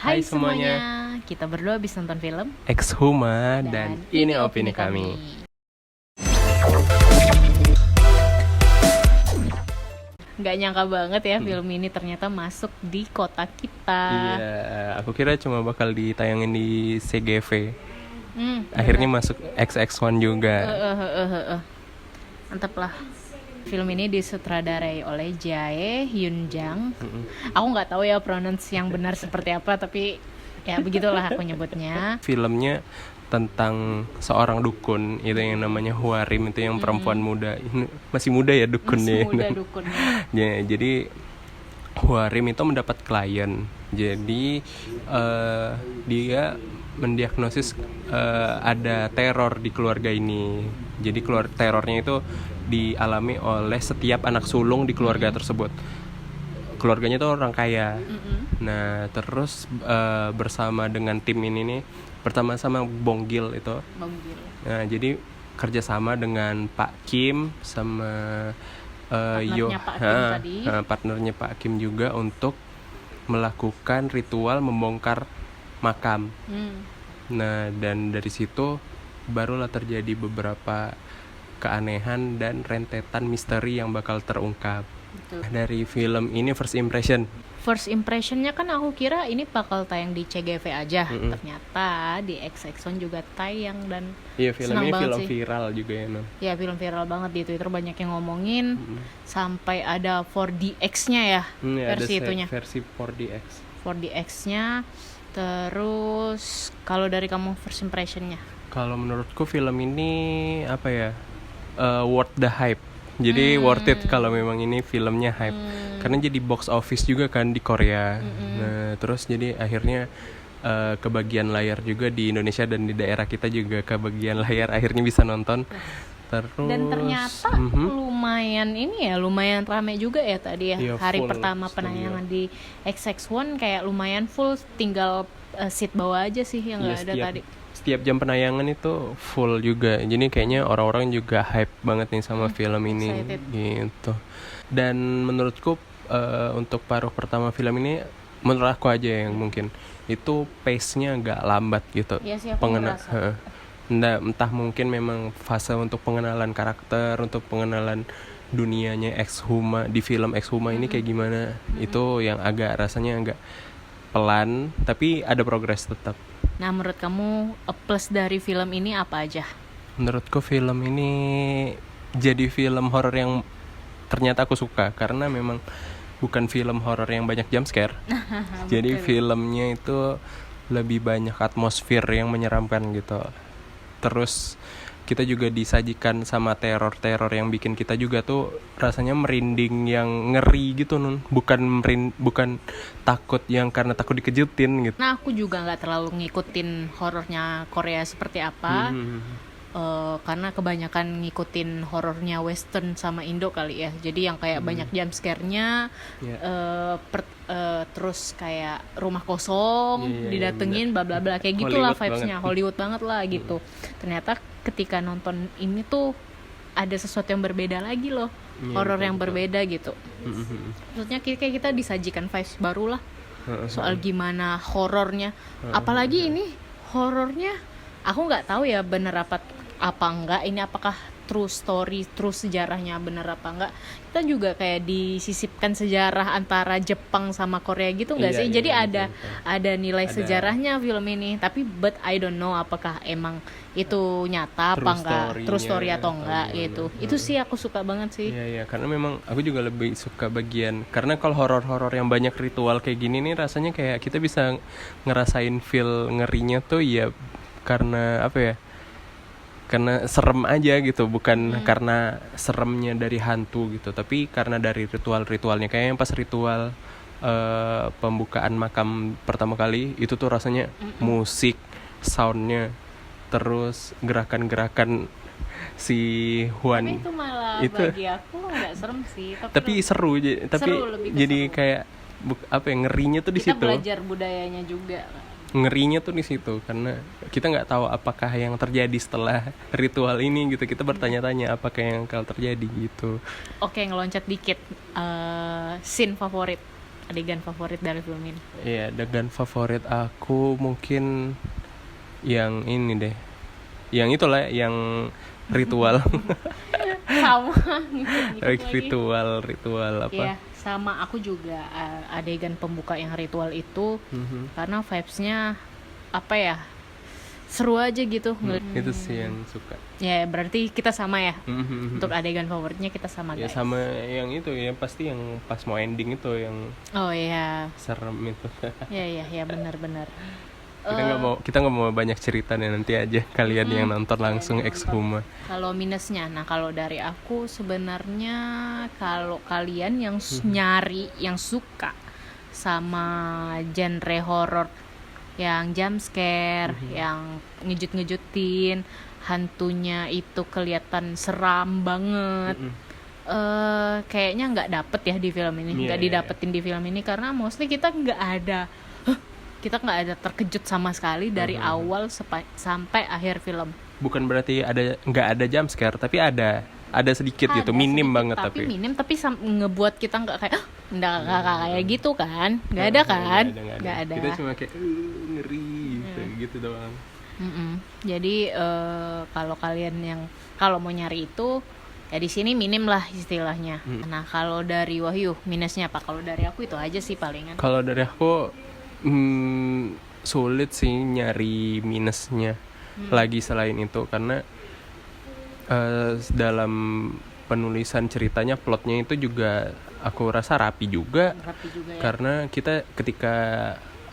Hai semuanya, kita berdua habis nonton film Ex Huma dan ini opini kami. Gak nyangka banget ya film ini ternyata masuk di kota kita. Iya, aku kira cuma bakal ditayangin di CGV. Akhirnya masuk XX1 juga. Mantap lah. Film ini disutradarai oleh Jae Hyun Jang. Aku nggak tahu ya pronounce yang benar seperti apa, tapi ya begitulah aku nyebutnya. Filmnya tentang seorang dukun itu yang namanya Hwarim, itu yang perempuan muda. Masih muda ya dukunnya. Masih muda dukunnya. Ya, jadi Hwarim itu mendapat klien. Jadi dia mendiagnosis ada teror di keluarga ini. Jadi terornya itu dialami oleh setiap anak sulung di keluarga tersebut. Keluarganya tuh orang kaya. Nah, terus bersama dengan tim ini nih, pertama sama Bonggil itu. Nah, jadi kerjasama dengan Pak Kim sama partnernya Pak Kim juga untuk melakukan ritual membongkar makam. Nah, dan dari situ barulah terjadi beberapa keanehan dan rentetan misteri yang bakal terungkap. Betul. Dari film ini first impressionnya kan aku kira ini bakal tayang di CGV aja. Ternyata di XX1 juga tayang dan film ini film viral juga ya, non. Ya, film viral banget di Twitter, banyak yang ngomongin. Sampai ada 4DX-nya ya, versi itunya. Versi 4DX. 4DX-nya. Terus kalau dari kamu first impressionnya? Kalau menurutku film ini apa ya? Worth the hype. Jadi worth it kalau memang ini filmnya hype. Karena jadi box office juga kan di Korea. Nah, terus jadi akhirnya kebagian layar juga di Indonesia dan di daerah kita juga kebagian layar, akhirnya bisa nonton. Terus dan ternyata lumayan rame juga ya tadi ya. Iya, hari pertama penayangan di XX1 kayak lumayan full, tinggal seat bawah aja sih yang nggak ada tadi. Setiap jam penayangan itu full juga. Jadi kayaknya orang-orang juga hype banget nih sama film ini. Excited. Gitu. Dan menurutku untuk paruh pertama film ini, menurut aku aja yang mungkin itu pace-nya agak lambat gitu. Iya sih, aku ngerasa. Entah mungkin memang fase untuk pengenalan karakter, untuk pengenalan dunianya Ex Huma di film Ex Huma ini kayak gimana. Itu yang rasanya agak pelan, tapi ada progres tetap. Nah, menurut kamu plus dari film ini apa aja? Menurutku film ini jadi film horor yang ternyata aku suka, karena memang bukan film horor yang banyak jump scare. Jadi filmnya itu lebih banyak atmosfer yang menyeramkan gitu. Terus kita juga disajikan sama teror-teror yang bikin kita juga tuh rasanya merinding, yang ngeri gitu, Nun. Bukan takut yang karena takut dikejutin gitu. Nah, aku juga nggak terlalu ngikutin horornya Korea seperti apa. Karena kebanyakan ngikutin horornya Western sama Indo kali ya. Jadi yang kayak banyak jump scare-nya, terus kayak rumah kosong, didatengin, bla bla bla, kayak gitulah vibes-nya, Hollywood banget lah gitu. Ternyata ketika nonton ini tuh ada sesuatu yang berbeda lagi loh, horor yang berbeda gitu. Maksudnya kayak kita disajikan vibes baru lah soal gimana horornya. Apalagi ini horornya, aku nggak tahu ya bener apa enggak ini, apakah true story, true sejarahnya bener apa enggak. Kita juga kayak disisipkan sejarah antara Jepang sama Korea gitu nggak sih? Jadi ada nilai sejarahnya film ini, tapi but I don't know apakah emang itu nyata apa enggak, true story atau enggak gitu. Itu sih aku suka banget sih. Iya, karena memang aku juga lebih suka bagian, karena kalau horor-horor yang banyak ritual kayak gini nih, rasanya kayak kita bisa ngerasain feel ngerinya tuh ya, karena apa ya, karena serem aja gitu, bukan karena seremnya dari hantu gitu, tapi karena dari ritualnya. Kayak yang pas ritual pembukaan makam pertama kali itu tuh rasanya musik, soundnya, terus gerakan-gerakan si Hwan. Tapi itu malah bagi aku nggak serem sih, tapi seru, jadi kayak ngerinya tuh di situ. Kita belajar budayanya juga. Ngerinya tuh di situ, karena kita nggak tahu apakah yang terjadi setelah ritual ini gitu. Kita bertanya-tanya apakah yang akan terjadi gitu. Oke, ngeloncat dikit, scene favorit adegan favorit dari film ini? Iya, adegan favorit aku mungkin yang ini deh. Yang itulah yang ritual. Sama ngikut ritual apa? Iya, sama aku juga adegan pembuka yang ritual itu karena vibes-nya apa ya? Seru aja gitu. Itu sih yang suka. Ya, berarti kita sama ya. Untuk adegan favoritnya kita sama Ya guys. sama yang itu ya pasti yang pas mau ending itu yang Oh iya. serem itu. Ya benar-benar. Kita nggak mau banyak cerita nih, nanti aja kalian yang nonton langsung Ex-Huma. Kalau minusnya, nah kalau dari aku sebenarnya kalau kalian yang nyari, yang suka sama genre horor, yang jump scare, yang ngejut-ngejutin, hantunya itu kelihatan seram banget. Kayaknya nggak dapet ya di film ini, nggak didapetin di film ini karena mostly kita nggak ada terkejut sama sekali dari awal sampai akhir film. Bukan berarti nggak ada jump scare, tapi ada sedikit gitu, minim sedikit, banget tapi minim, tapi ngebuat kita nggak kayak nggak kayak gitu kan, nggak ada kan, nggak ada. Kita cuma kayak ngeri gitu doang. Jadi kalau kalian kalau mau nyari itu ya di sini minim lah istilahnya. Nah kalau dari Wahyu minusnya apa? Kalau dari aku itu aja sih palingan. Kalau dari aku sulit sih nyari minusnya lagi selain itu, karena dalam penulisan ceritanya, plotnya itu juga aku rasa rapi juga ya. Karena kita ketika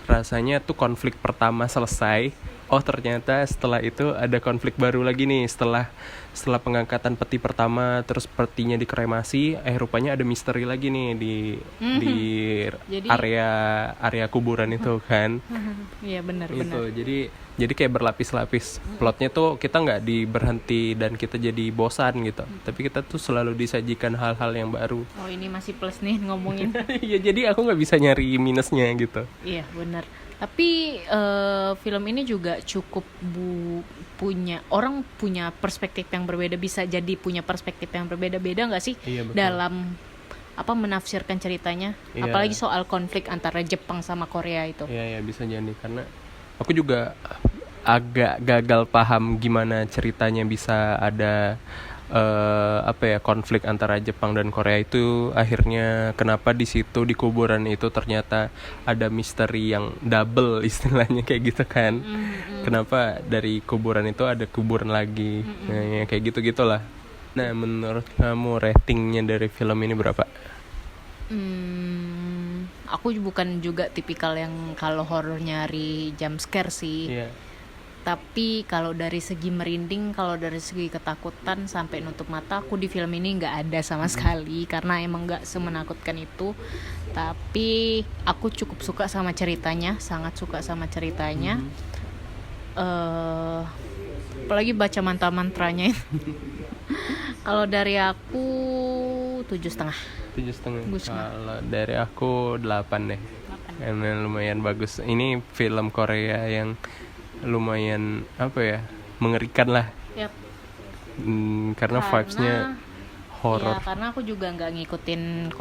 rasanya tuh konflik pertama selesai, oh ternyata setelah itu ada konflik baru lagi nih, setelah pengangkatan peti pertama, terus petinya dikremasi, rupanya ada misteri lagi nih di area kuburan itu kan. Iya benar. Jadi kayak berlapis-lapis. Plotnya tuh kita nggak berhenti dan kita jadi bosan gitu. Tapi kita tuh selalu disajikan hal-hal yang baru. Oh ini masih plus nih ngomongin. Ya jadi aku nggak bisa nyari minusnya gitu. Iya benar. Tapi film ini juga cukup punya perspektif yang berbeda, bisa jadi punya perspektif yang berbeda-beda nggak sih? Iya, dalam menafsirkan ceritanya, apalagi soal konflik antara Jepang sama Korea itu. Iya bisa jadi, karena aku juga agak gagal paham gimana ceritanya bisa ada konflik antara Jepang dan Korea itu. Akhirnya kenapa di situ di kuburan itu ternyata ada misteri yang double istilahnya kayak gitu kan. Kenapa dari kuburan itu ada kuburan lagi. Nah, ya, kayak gitu-gitulah. Nah, menurut kamu ratingnya dari film ini berapa? Aku bukan juga tipikal yang kalau horor nyari jump scare sih. Tapi kalau dari segi merinding, kalau dari segi ketakutan sampai nutup mata, aku di film ini nggak ada sama sekali, karena emang nggak semenakutkan itu. Tapi aku cukup suka sama ceritanya, sangat suka sama ceritanya. Apalagi baca mantra-mantranya. Kalau dari aku 7,5. 7,5. Kalau dari aku 8 deh. Karena lumayan bagus. Ini film Korea yang lumayan mengerikan lah. Karena vibes-nya horor. Ya, karena aku juga nggak ngikutin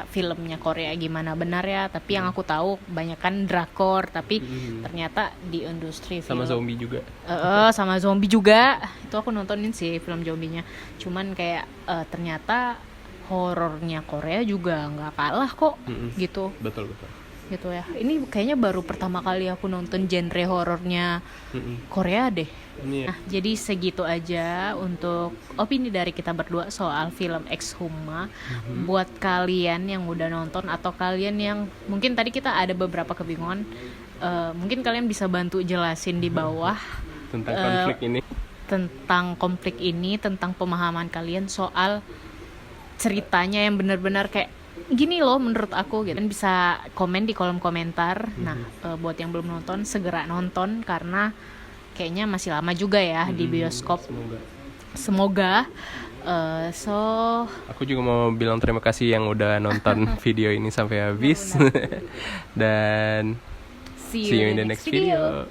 filmnya Korea gimana benar ya, tapi yang aku tahu banyak kan drakor, tapi ternyata di industri film sama zombie juga. Sama zombie juga. Itu aku nontonin sih film zombinya. Cuman kayak ternyata horornya Korea juga nggak kalah kok. Gitu. Betul. Gitu ya. Ini kayaknya baru pertama kali aku nonton genre horornya Korea deh. Nah, jadi segitu aja untuk opini dari kita berdua soal film Ex-Huma. Buat kalian yang udah nonton atau kalian yang mungkin tadi kita ada beberapa kebingungan, mungkin kalian bisa bantu jelasin di bawah tentang konflik ini, tentang pemahaman kalian soal ceritanya yang benar-benar kayak gini loh menurut aku gitu. Dan bisa komen di kolom komentar. Nah, buat yang belum nonton segera nonton karena kayaknya masih lama juga ya di bioskop. Semoga. Aku juga mau bilang terima kasih yang udah nonton video ini sampai habis. Dan see you in the next video.